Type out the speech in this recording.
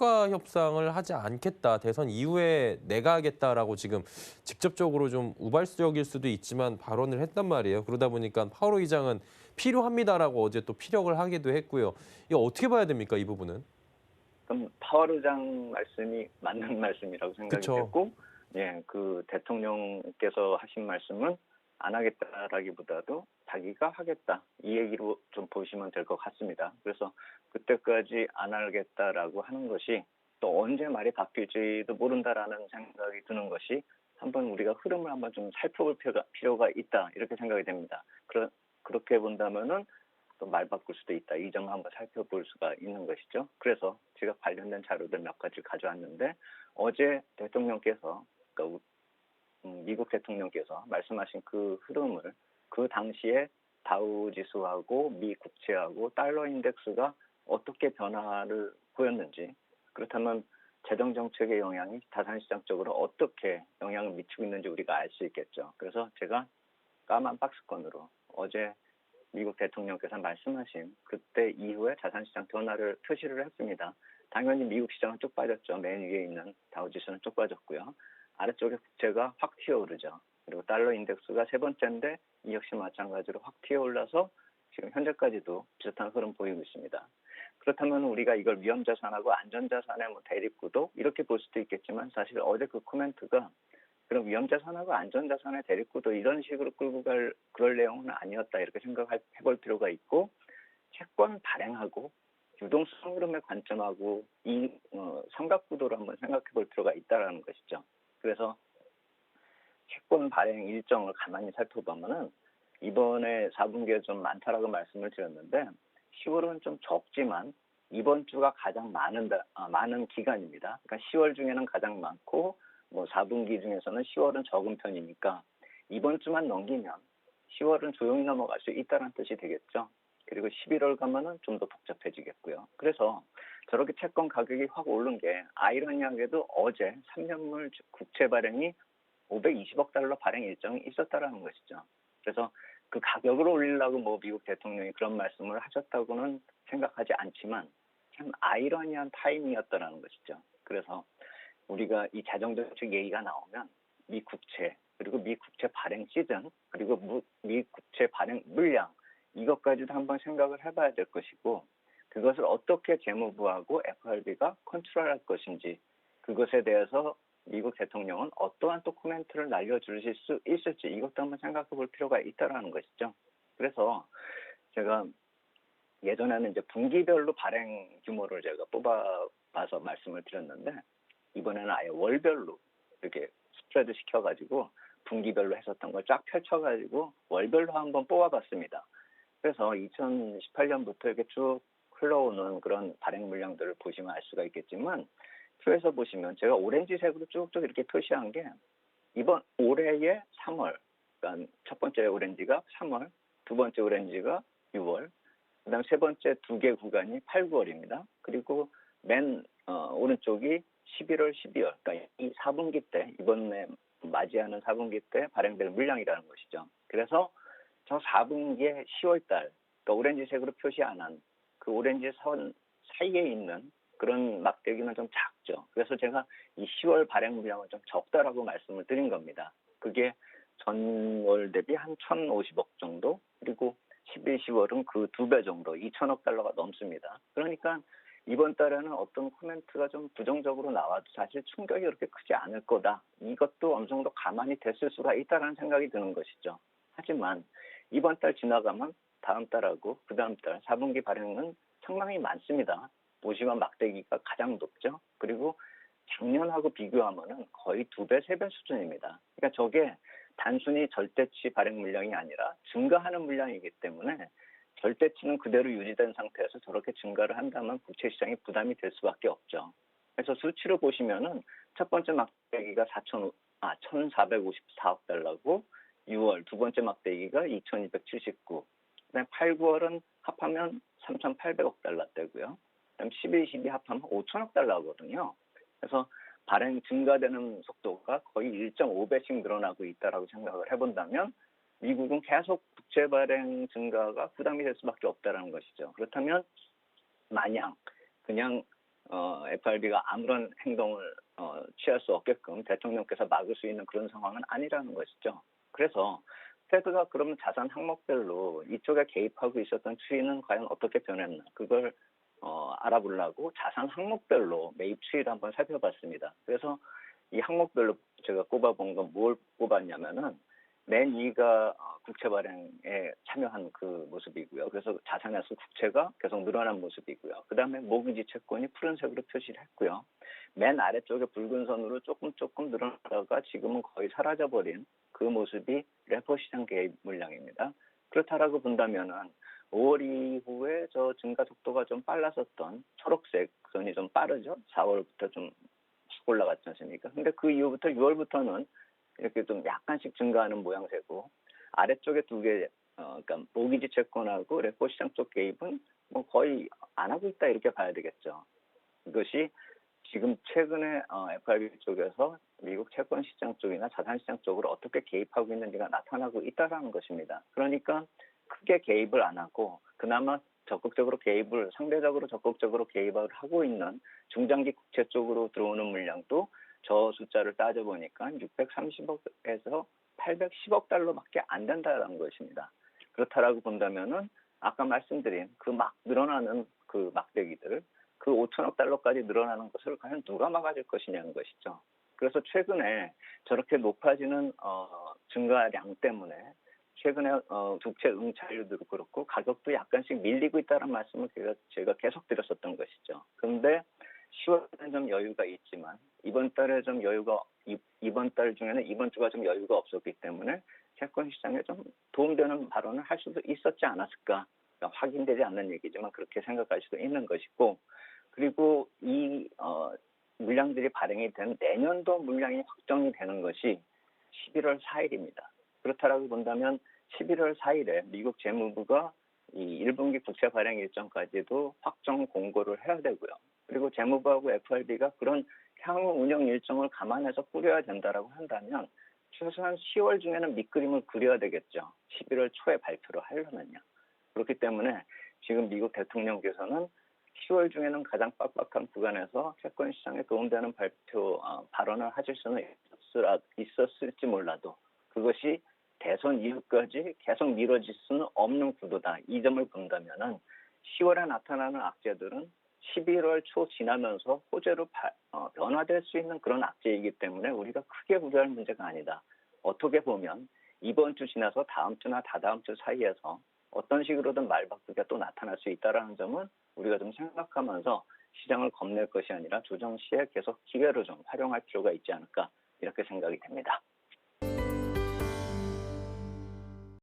초과 협상을 하지 않겠다. 대선 이후에 내가 하겠다라고 지금 직접적으로 좀 우발적일 수도 있지만 발언을 했단 말이에요. 그러다 보니까 파월 의장은 필요합니다라고 어제 또 피력을 하기도 했고요. 이거 어떻게 봐야 됩니까, 이 부분은? 그럼 파월 의장 말씀이 맞는 말씀이라고 생각이 그쵸. 되고, 예, 그 대통령께서 하신 말씀은 안 하겠다라기보다도 자기가 하겠다 이 얘기로 좀 보시면 될 것 같습니다. 그래서 그때까지 안 하겠다라고 하는 것이 또 언제 말이 바뀔지도 모른다라는 생각이 드는 것이 한번 우리가 흐름을 한번 좀 살펴볼 필요가 있다 이렇게 생각이 됩니다. 그렇게 본다면은 또 말 바꿀 수도 있다. 이 점을 한번 살펴볼 수가 있는 것이죠. 그래서 제가 관련된 자료들 몇 가지 가져왔는데 어제 대통령께서 그러니까 미국 대통령께서 말씀하신 그 흐름을 그 당시에 다우 지수하고 미 국채하고 달러 인덱스가 어떻게 변화를 보였는지 그렇다면 재정 정책의 영향이 자산 시장 쪽으로 어떻게 영향을 미치고 있는지 우리가 알 수 있겠죠. 그래서 제가 까만 박스권으로 어제 미국 대통령께서 말씀하신 그때 이후에 자산시장 변화를 표시를 했습니다. 당연히 미국 시장은 쭉 빠졌죠. 맨 위에 있는 다우지수는 쭉 빠졌고요. 아래쪽에 국채가 확 튀어오르죠. 그리고 달러 인덱스가 세 번째인데 이 역시 마찬가지로 확 튀어올라서 지금 현재까지도 비슷한 흐름 보이고 있습니다. 그렇다면 우리가 이걸 위험자산하고 안전자산의 뭐 대립구도 이렇게 볼 수도 있겠지만 사실 어제 그 코멘트가 그럼 위험자산하고 안전자산의 대립구도 이런 식으로 끌고 갈 그럴 내용은 아니었다 이렇게 생각해볼 필요가 있고 채권 발행하고 유동성 흐름의 관점하고 이 삼각구도를 한번 생각해볼 필요가 있다라는 것이죠. 그래서 채권 발행 일정을 가만히 살펴보면은 이번에 4분기에 좀 많다라고 말씀을 드렸는데 10월은 좀 적지만 이번 주가 가장 많은 기간입니다. 그러니까 10월 중에는 가장 많고 뭐 4분기 중에서는 10월은 적은 편이니까 이번 주만 넘기면 10월은 조용히 넘어갈 수 있다는 뜻이 되겠죠. 그리고 11월 가면은 좀 더 복잡해지겠고요. 그래서 저렇게 채권 가격이 확 오른 게 아이러니하게도 어제 3년물 국채 발행이 520억 달러 발행 일정이 있었다라는 것이죠. 그래서 그 가격을 올리려고 뭐 미국 대통령이 그런 말씀을 하셨다고는 생각하지 않지만 참 아이러니한 타이밍이었다라는 것이죠. 그래서 우리가 이 자정정책 얘기가 나오면 미 국채 그리고 미 국채 발행 시즌 그리고 미 국채 발행 물량 이것까지도 한번 생각을 해봐야 될 것이고 그것을 어떻게 재무부하고 FRB가 컨트롤할 것인지 그것에 대해서 미국 대통령은 어떠한 또 코멘트를 날려주실 수 있을지 이것도 한번 생각해 볼 필요가 있다라는 것이죠. 그래서 제가 예전에는 이제 분기별로 발행 규모를 제가 뽑아봐서 말씀을 드렸는데 이번에는 아예 월별로 이렇게 스프레드 시켜가지고 분기별로 했었던 걸 쫙 펼쳐가지고 월별로 한번 뽑아봤습니다. 그래서 2018년부터 이렇게 쭉 흘러오는 그런 발행 물량들을 보시면 알 수가 있겠지만 표에서 보시면 제가 오렌지색으로 쭉쭉 이렇게 표시한 게 이번 올해의 3월, 그러니까 첫 번째 오렌지가 3월, 두 번째 오렌지가 6월, 그다음 세 번째 두 개 구간이 8, 9월입니다. 그리고 맨 오른쪽이 11월, 12월, 그러니까 이 4분기 때 이번에 맞이하는 4분기 때 발행될 물량이라는 것이죠. 그래서 저 4분기의 10월 달, 그러니까 오렌지색으로 표시 안 한 그 오렌지 선 사이에 있는 그런 막대기는 좀 작죠. 그래서 제가 이 10월 발행 물량은 좀 적다라고 말씀을 드린 겁니다. 그게 전월 대비 한 1,050억 정도, 그리고 11, 10월은 그 2배 정도, 2천억 달러가 넘습니다. 그러니까 이번 달에는 어떤 코멘트가 좀 부정적으로 나와도 사실 충격이 그렇게 크지 않을 거다. 이것도 어느 정도 가만히 됐을 수가 있다는 생각이 드는 것이죠. 하지만 이번 달 지나가면 다음 달하고 그 다음 달 4분기 발행은 상당히 많습니다. 보시면 막대기가 가장 높죠. 그리고 작년하고 비교하면은 거의 2배, 3배 수준입니다. 그러니까 저게 단순히 절대치 발행 물량이 아니라 증가하는 물량이기 때문에 절대치는 그대로 유지된 상태에서 저렇게 증가를 한다면 부채 시장이 부담이 될 수밖에 없죠. 그래서 수치를 보시면은 첫 번째 막대기가 1,454억 달러고 6월 두 번째 막대기가 2,279. 그다음에 8, 9월은 합하면 3,800억 달러대고요. 그다음 11, 12 합하면 5천억 달러거든요. 그래서 발행 증가되는 속도가 거의 1.5배씩 늘어나고 있다라고 생각을 해본다면 미국은 계속 국채 발행 증가가 부담이 될 수밖에 없다는 것이죠. 그렇다면 마냥 그냥 FRB가 아무런 행동을 취할 수 없게끔 대통령께서 막을 수 있는 그런 상황은 아니라는 것이죠. 그래서 페드가 그러면 자산 항목별로 이쪽에 개입하고 있었던 추이는 과연 어떻게 변했나 그걸 알아보려고 자산 항목별로 매입 추이를 한번 살펴봤습니다. 그래서 이 항목별로 제가 꼽아본 건 뭘 꼽았냐면은 낸 2가 국채 발행에 참여한 그 모습이고요. 그래서 자산에서 국채가 계속 늘어난 모습이고요. 그 다음에 모기지 채권이 푸른색으로 표시를 했고요. 맨 아래쪽에 붉은 선으로 조금 늘어나다가 지금은 거의 사라져버린 그 모습이 레포 시장 개입 물량입니다. 그렇다라고 본다면은 5월 이후에 저 증가 속도가 좀 빨랐었던 초록색 선이 좀 빠르죠. 4월부터 좀 확 올라갔지 않습니까? 근데 그 이후부터 6월부터는 이렇게 좀 약간씩 증가하는 모양새고 아래쪽에 두 개, 그러니까 모기지 채권하고 레포 시장 쪽 개입은 뭐 거의 안 하고 있다 이렇게 봐야 되겠죠. 이것이 지금 최근에 FRB 쪽에서 미국 채권 시장 쪽이나 자산 시장 쪽으로 어떻게 개입하고 있는지가 나타나고 있다라는 것입니다. 그러니까 크게 개입을 안 하고 그나마 상대적으로 적극적으로 개입을 하고 있는 중장기 국채 쪽으로 들어오는 물량도 저 숫자를 따져보니까 630억에서 810억 달러밖에 안 된다는 것입니다. 그렇다라고 본다면은 아까 말씀드린 그 막 늘어나는 그 막대기들, 그 5천억 달러까지 늘어나는 것을 과연 누가 막아줄 것이냐는 것이죠. 그래서 최근에 저렇게 높아지는 증가량 때문에 최근에 국채 응찰률도 그렇고 가격도 약간씩 밀리고 있다는 말씀을 제가 계속 드렸었던 것이죠. 그런데 10월에는 좀 여유가 있지만 이번 달에 좀 이번 달 중에는 이번 주가 좀 여유가 없었기 때문에 채권 시장에 좀 도움되는 발언을 할 수도 있었지 않았을까. 그러니까 확인되지 않는 얘기지만 그렇게 생각할 수도 있는 것이고 그리고 이 물량들이 발행이 된 내년도 물량이 확정이 되는 것이 11월 4일입니다. 그렇다라고 본다면 11월 4일에 미국 재무부가 이 1분기 국채 발행 일정까지도 확정 공고를 해야 되고요. 그리고 재무부하고 FRB가 그런 향후 운영 일정을 감안해서 꾸려야 된다라고 한다면 최소한 10월 중에는 밑그림을 그려야 되겠죠. 11월 초에 발표를 하려면요. 그렇기 때문에 지금 미국 대통령께서는 10월 중에는 가장 빡빡한 구간에서 채권 시장에 도움되는 발언을 하실 수는 있었을지 몰라도 그것이 대선 이후까지 계속 미뤄질 수는 없는 구도다. 이 점을 본다면은 10월에 나타나는 악재들은 11월 초 지나면서 호재로 변화될 수 있는 그런 악재이기 때문에 우리가 크게 우려할 문제가 아니다. 어떻게 보면 이번 주 지나서 다음 주나 다다음 주 사이에서 어떤 식으로든 말바꾸기가 또 나타날 수 있다는 점은 우리가 좀 생각하면서 시장을 겁낼 것이 아니라 조정 시에 계속 기회로 좀 활용할 필요가 있지 않을까 이렇게 생각이 됩니다.